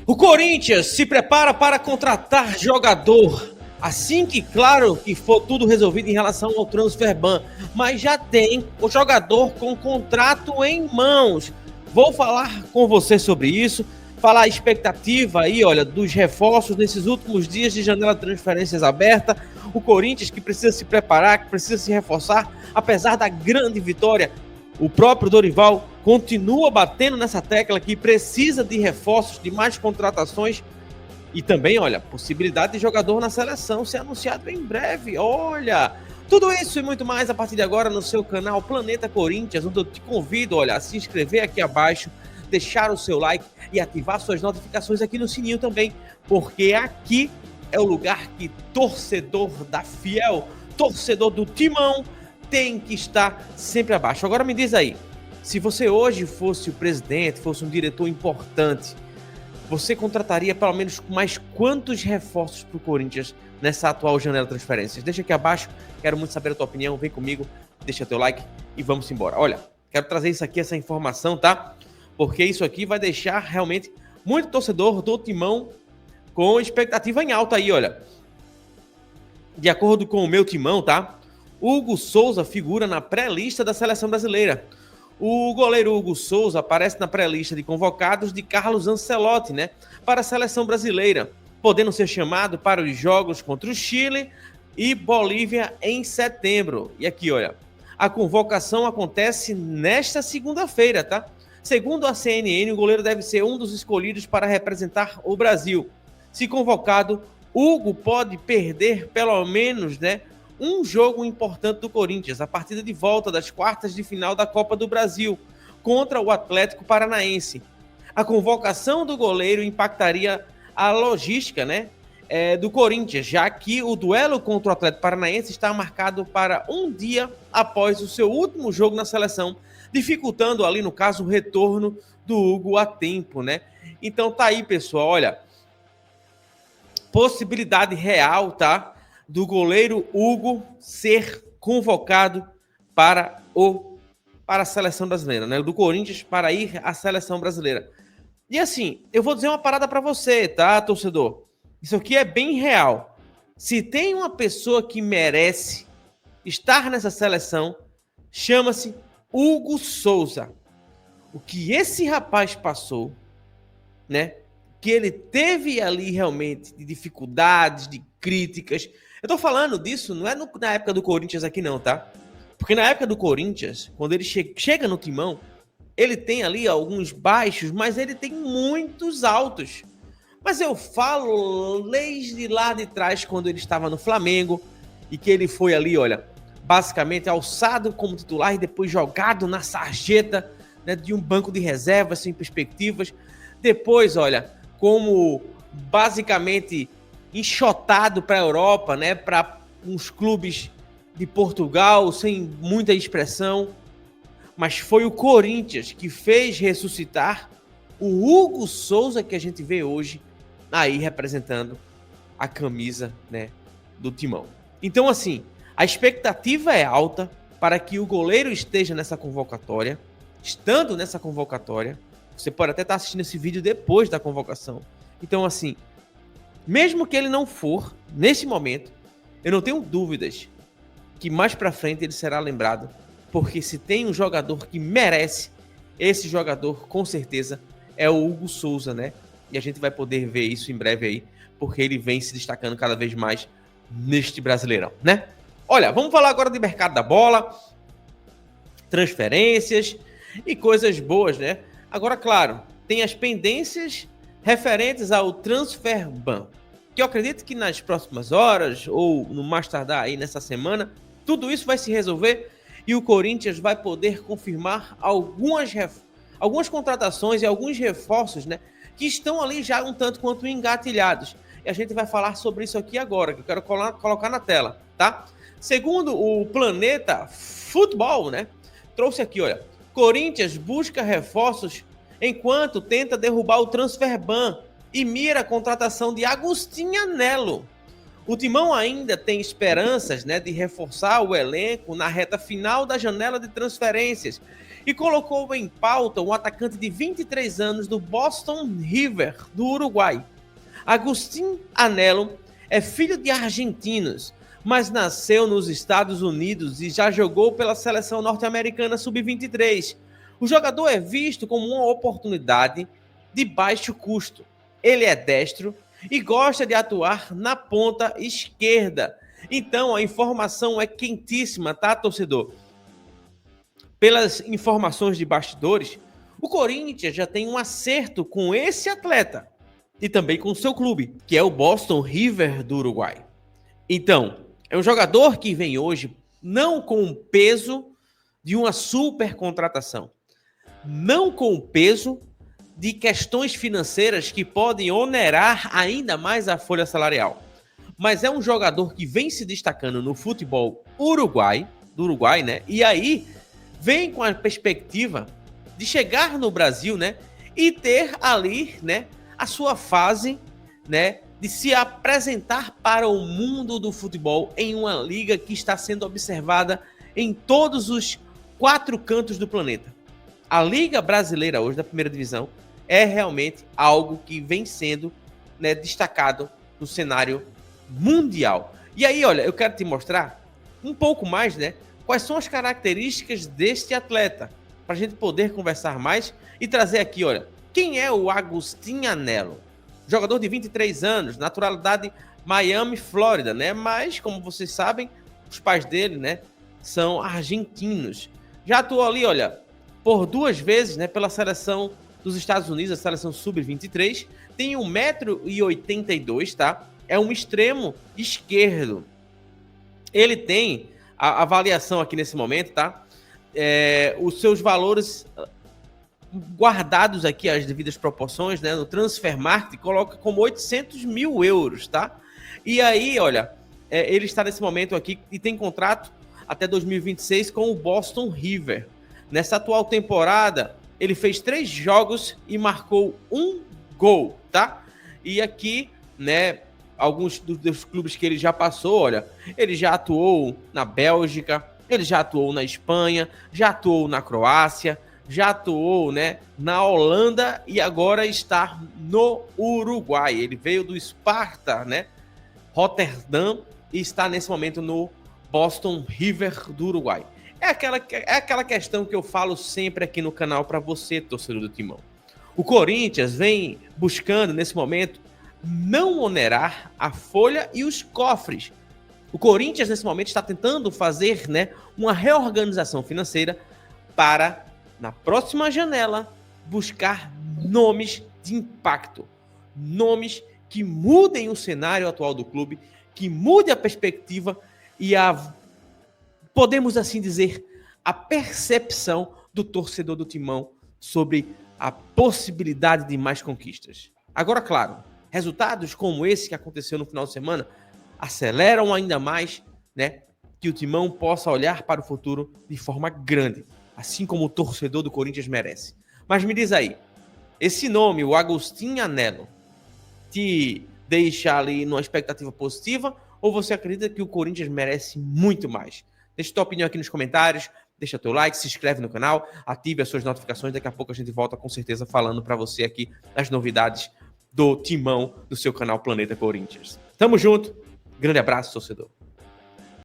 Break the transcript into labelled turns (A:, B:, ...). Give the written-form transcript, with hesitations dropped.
A: O Corinthians se prepara para contratar jogador assim que, claro, que for tudo resolvido em relação ao transfer ban, mas já tem o jogador com contrato em mãos. Vou falar com você sobre isso, falar a expectativa aí, olha, dos reforços nesses últimos dias de janela de transferências aberta. O Corinthians que precisa se preparar, que precisa se reforçar, apesar da grande vitória. O próprio Dorival continua batendo nessa tecla que precisa de reforços, de mais contratações e também, olha, possibilidade de jogador na seleção ser anunciado em breve. Olha, tudo isso e muito mais a partir de agora no seu canal Planeta Corinthians, onde eu te convido, olha, a se inscrever aqui abaixo, deixar o seu like e ativar suas notificações aqui no sininho também, porque aqui é o lugar que torcedor da Fiel, torcedor do Timão, tem que estar sempre abaixo. Agora me diz aí, se você hoje fosse o presidente, fosse um diretor importante, você contrataria pelo menos mais quantos reforços para o Corinthians nessa atual janela de transferências? Deixa aqui abaixo, quero muito saber a tua opinião, vem comigo, deixa teu like e vamos embora. Olha, quero trazer isso aqui, essa informação, tá? Porque isso aqui vai deixar realmente muito torcedor do Timão com expectativa em alta aí, olha. De acordo com o meu Timão, tá? Hugo Souza figura na pré-lista da seleção brasileira. O goleiro Hugo Souza aparece na pré-lista de convocados de Carlos Ancelotti, né, para a seleção brasileira, podendo ser chamado para os jogos contra o Chile e Bolívia em setembro. E aqui, olha, a convocação acontece nesta segunda-feira, tá? Segundo a CNN, o goleiro deve ser um dos escolhidos para representar o Brasil. Se convocado, Hugo pode perder pelo menos, né, um jogo importante do Corinthians, a partida de volta das quartas de final da Copa do Brasil, contra o Atlético Paranaense. A convocação do goleiro impactaria a logística, né, do Corinthians, já que o duelo contra o Atlético Paranaense está marcado para um dia após o seu último jogo na seleção, dificultando ali, no caso, o retorno do Hugo a tempo, né? Então tá aí, pessoal, olha, possibilidade real, tá? Do goleiro Hugo ser convocado para a seleção brasileira, né? Do Corinthians para ir à seleção brasileira. E assim, eu vou dizer uma parada para você, tá, torcedor? Isso aqui é bem real. Se tem uma pessoa que merece estar nessa seleção, chama-se Hugo Souza. O que esse rapaz passou, né? Que ele teve ali realmente de dificuldades, de críticas. Eu tô falando disso, não é na época do Corinthians aqui não, tá? Porque na época do Corinthians, quando ele chega no Timão, ele tem ali alguns baixos, mas ele tem muitos altos. Mas eu falo desde lá de trás, quando ele estava no Flamengo, e que ele foi ali, olha, basicamente alçado como titular e depois jogado na sarjeta, né, de um banco de reservas sem perspectivas. Depois, olha, como basicamente enxotado para a Europa, né, para uns clubes de Portugal, sem muita expressão. Mas foi o Corinthians que fez ressuscitar o Hugo Souza que a gente vê hoje aí representando a camisa, né, do Timão. Então, assim, a expectativa é alta para que o goleiro esteja nessa convocatória. Estando nessa convocatória, você pode até estar assistindo esse vídeo depois da convocação. Então, assim, mesmo que ele não for, nesse momento, eu não tenho dúvidas que mais pra frente ele será lembrado, porque se tem um jogador que merece, esse jogador, com certeza, é o Hugo Souza, né? E a gente vai poder ver isso em breve aí, porque ele vem se destacando cada vez mais neste Brasileirão, né? Olha, vamos falar agora do mercado da bola, transferências e coisas boas, né? Agora, claro, tem as pendências referentes ao transfer ban, que eu acredito que nas próximas horas ou no mais tardar aí nessa semana, tudo isso vai se resolver e o Corinthians vai poder confirmar algumas contratações e alguns reforços, né, que estão ali já um tanto quanto engatilhados. E a gente vai falar sobre isso aqui agora, que eu quero colocar na tela, tá? Segundo o Planeta Futebol, né, trouxe aqui, olha, Corinthians busca reforços enquanto tenta derrubar o transfer ban e mira a contratação de Agostinho Anello. O Timão ainda tem esperanças, né, de reforçar o elenco na reta final da janela de transferências e colocou em pauta o atacante de 23 anos do Boston River, do Uruguai. Agustín Anello é filho de argentinos, mas nasceu nos Estados Unidos e já jogou pela seleção norte-americana sub-23. O jogador é visto como uma oportunidade de baixo custo. Ele é destro e gosta de atuar na ponta esquerda. Então a informação é quentíssima, tá, torcedor? Pelas informações de bastidores, o Corinthians já tem um acerto com esse atleta e também com o seu clube, que é o Boston River do Uruguai. Então, é um jogador que vem hoje não com o peso de uma super contratação, não com o peso de questões financeiras que podem onerar ainda mais a folha salarial, mas é um jogador que vem se destacando no futebol do Uruguai, né? E aí vem com a perspectiva de chegar no Brasil, né? E ter ali, né, a sua fase, né, de se apresentar para o mundo do futebol em uma liga que está sendo observada em todos os 4 cantos do planeta. A Liga Brasileira hoje, da primeira divisão, é realmente algo que vem sendo, né, destacado no cenário mundial. E aí, olha, eu quero te mostrar um pouco mais, né, quais são as características deste atleta, para a gente poder conversar mais e trazer aqui, olha, quem é o Agustín Anello? Jogador de 23 anos, naturalidade Miami, Flórida, né? Mas, como vocês sabem, os pais dele, né, são argentinos. Já atuou ali, olha, por 2 vezes, né, pela seleção dos Estados Unidos, a seleção sub-23. Tem 1,82 m, tá? É um extremo esquerdo. Ele tem a avaliação aqui nesse momento, tá? Os seus valores guardados aqui as devidas proporções, né, no Transfermarkt, coloca como 800 mil euros, tá? E aí, olha, ele está nesse momento aqui e tem contrato até 2026 com o Boston River. Nessa atual temporada, ele fez 3 jogos e marcou 1 gol, tá? E aqui, né, alguns dos clubes que ele já passou, olha, ele já atuou na Bélgica, ele já atuou na Espanha, já atuou na Croácia, já atuou, né, na Holanda e agora está no Uruguai. Ele veio do Sparta, né, Rotterdam, e está nesse momento no Boston River do Uruguai. É aquela questão que eu falo sempre aqui no canal para você, torcedor do Timão. O Corinthians vem buscando, nesse momento, não onerar a folha e os cofres. O Corinthians, nesse momento, está tentando fazer, né, uma reorganização financeira para, na próxima janela, buscar nomes de impacto. Nomes que mudem o cenário atual do clube, que mude a perspectiva e podemos assim dizer, a percepção do torcedor do Timão sobre a possibilidade de mais conquistas. Agora, claro, resultados como esse que aconteceu no final de semana aceleram ainda mais, né, que o Timão possa olhar para o futuro de forma grande, assim como o torcedor do Corinthians merece. Mas me diz aí, esse nome, o Agustín Anello, te deixa ali numa expectativa positiva ou você acredita que o Corinthians merece muito mais? Deixa tua opinião aqui nos comentários, deixa teu like, se inscreve no canal, ative as suas notificações, daqui a pouco a gente volta com certeza falando para você aqui as novidades do Timão do seu canal Planeta Corinthians. Tamo junto, grande abraço, torcedor.